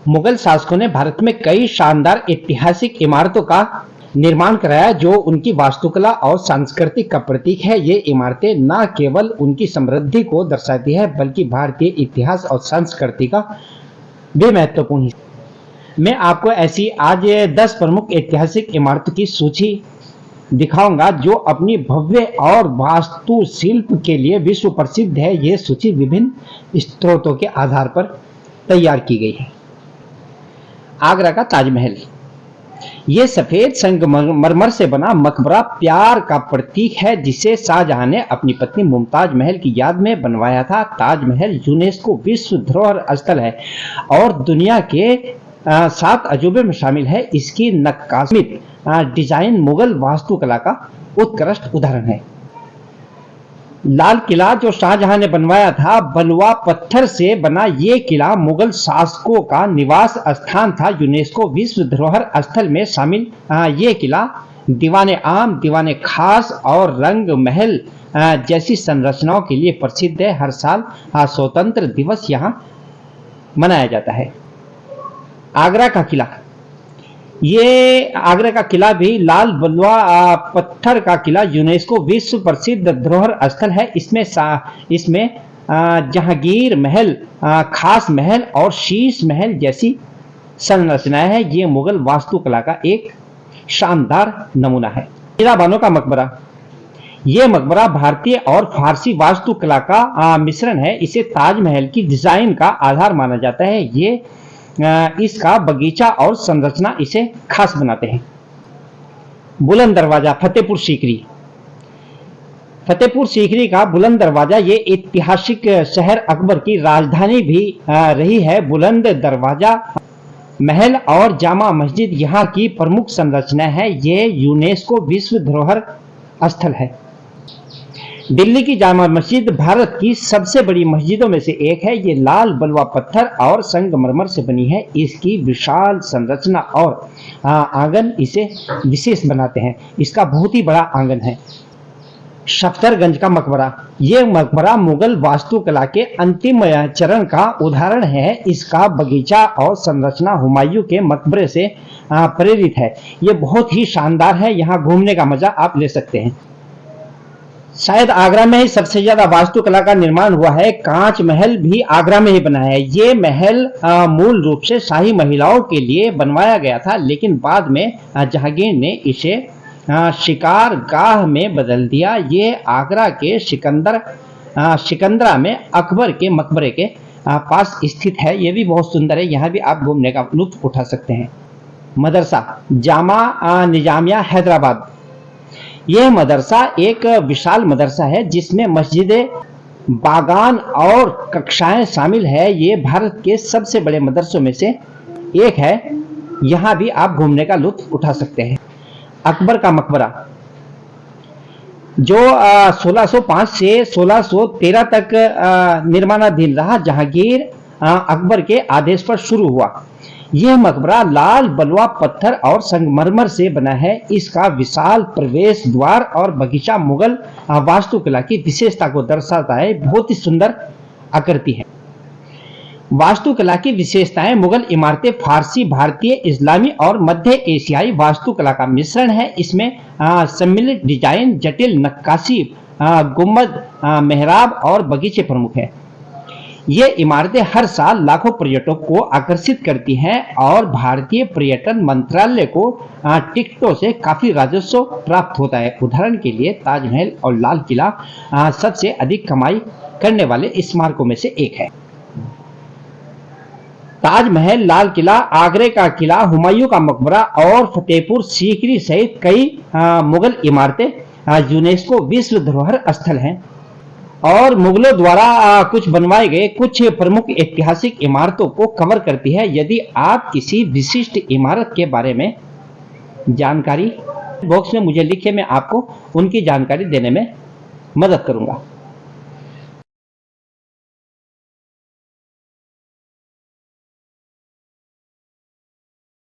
मुगल शासकों ने भारत में कई शानदार ऐतिहासिक इमारतों का निर्माण कराया जो उनकी वास्तुकला और संस्कृति का प्रतीक है। ये इमारतें न केवल उनकी समृद्धि को दर्शाती है बल्कि भारतीय इतिहास और संस्कृति का भी महत्वपूर्ण हिस्सा। मैं आपको ऐसी आज 10 प्रमुख ऐतिहासिक इमारतों की सूची दिखाऊंगा जो अपनी भव्य और वास्तुशिल्प के लिए विश्व प्रसिद्ध है। यह सूची विभिन्न स्रोतों के आधार पर तैयार की गई है। आगरा का ताजमहल, ये सफेद संगमरमर से बना मकबरा प्यार का प्रतीक है जिसे शाहजहां ने अपनी पत्नी मुमताज महल की याद में बनवाया था। ताजमहल यूनेस्को विश्व धरोहर स्थल है और दुनिया के 7 अजूबे में शामिल है। इसकी नक्काशी डिजाइन मुगल वास्तुकला का उत्कृष्ट उदाहरण है। लाल किला जो शाहजहां ने बनवाया था, बलुआ पत्थर से बना ये किला मुगल शासकों का निवास स्थान था। यूनेस्को विश्व धरोहर स्थल में शामिल ये किला दीवाने आम, दीवाने खास और रंग महल जैसी संरचनाओं के लिए प्रसिद्ध है। हर साल स्वतंत्र दिवस यहाँ मनाया जाता है। आगरा का किला, ये आगरा का किला भी लाल बलुआ पत्थर का किला यूनेस्को विश्व प्रसिद्ध धरोहर स्थल है। इसमें जहांगीर महल, खास महल और शीश महल जैसी संरचनाएं हैं। ये मुगल वास्तुकला का एक शानदार नमूना है। मीरा बानो का मकबरा, ये मकबरा भारतीय और फारसी वास्तुकला का मिश्रण है। इसे ताजमहल की डिजाइन का आधार माना जाता है। ये इसका बगीचा और संरचना इसे खास बनाते हैं। बुलंद दरवाजा, फतेहपुर सीकरी, फतेहपुर सीकरी का बुलंद दरवाजा ये ऐतिहासिक शहर अकबर की राजधानी भी रही है। बुलंद दरवाजा महल और जामा मस्जिद यहाँ की प्रमुख संरचना है। ये यूनेस्को विश्व धरोहर स्थल है। दिल्ली की जामा मस्जिद भारत की सबसे बड़ी मस्जिदों में से एक है। ये लाल बलुआ पत्थर और संगमरमर से बनी है। इसकी विशाल संरचना और आंगन इसे विशेष बनाते हैं। इसका बहुत ही बड़ा आंगन है। सफदरगंज का मकबरा, ये मकबरा मुगल वास्तुकला के अंतिम चरण का उदाहरण है। इसका बगीचा और संरचना हुमायूं के मकबरे से प्रेरित है। ये बहुत ही शानदार है। यहाँ घूमने का मजा आप ले सकते हैं। शायद आगरा में ही सबसे ज्यादा वास्तुकला का निर्माण हुआ है। कांच महल भी आगरा में ही बना है। ये महल मूल रूप से शाही महिलाओं के लिए बनवाया गया था, लेकिन बाद में जहांगीर ने इसे शिकार गाह में बदल दिया। ये आगरा के सिकंदरा में अकबर के मकबरे के पास स्थित है। ये भी बहुत सुंदर है। यहाँ भी आप घूमने का लुत्फ उठा सकते हैं। मदरसा जामा निजामिया हैदराबाद, यह मदरसा एक विशाल मदरसा है जिसमें मस्जिदें, बागान और कक्षाएं शामिल है। ये भारत के सबसे बड़े मदरसों में से एक है। यहाँ भी आप घूमने का लुत्फ उठा सकते हैं। अकबर का मकबरा जो 1605 से 1613 तक निर्माणाधीन रहा, जहांगीर अकबर के आदेश पर शुरू हुआ। यह मकबरा लाल बलुआ पत्थर और संगमरमर से बना है। इसका विशाल प्रवेश द्वार और बगीचा मुगल वास्तुकला की विशेषता को दर्शाता है। बहुत ही सुंदर आकृति है। वास्तुकला की विशेषताएं, मुगल इमारतें फारसी, भारतीय, इस्लामी और मध्य एशियाई वास्तुकला का मिश्रण है। इसमें सम्मिलित डिजाइन, जटिल नक्काशी, गुंबद, मेहराब और बगीचे प्रमुख है। ये इमारतें हर साल लाखों पर्यटकों को आकर्षित करती हैं और भारतीय पर्यटन मंत्रालय को टिकटों से काफी राजस्व प्राप्त होता है। उदाहरण के लिए ताजमहल और लाल किला सबसे अधिक कमाई करने वाले स्मारकों में से एक है। ताजमहल, लाल किला, आगरे का किला, हुमायूं का मकबरा और फतेहपुर सीकरी सहित कई मुगल इमारतें यूनेस्को विश्व धरोहर स्थल हैं। और मुगलों द्वारा कुछ बनवाए गए कुछ प्रमुख ऐतिहासिक इमारतों को कवर करती है। यदि आप किसी विशिष्ट इमारत के बारे में जानकारी बॉक्स में मुझे लिखिए, मैं आपको उनकी जानकारी देने में मदद करूंगा।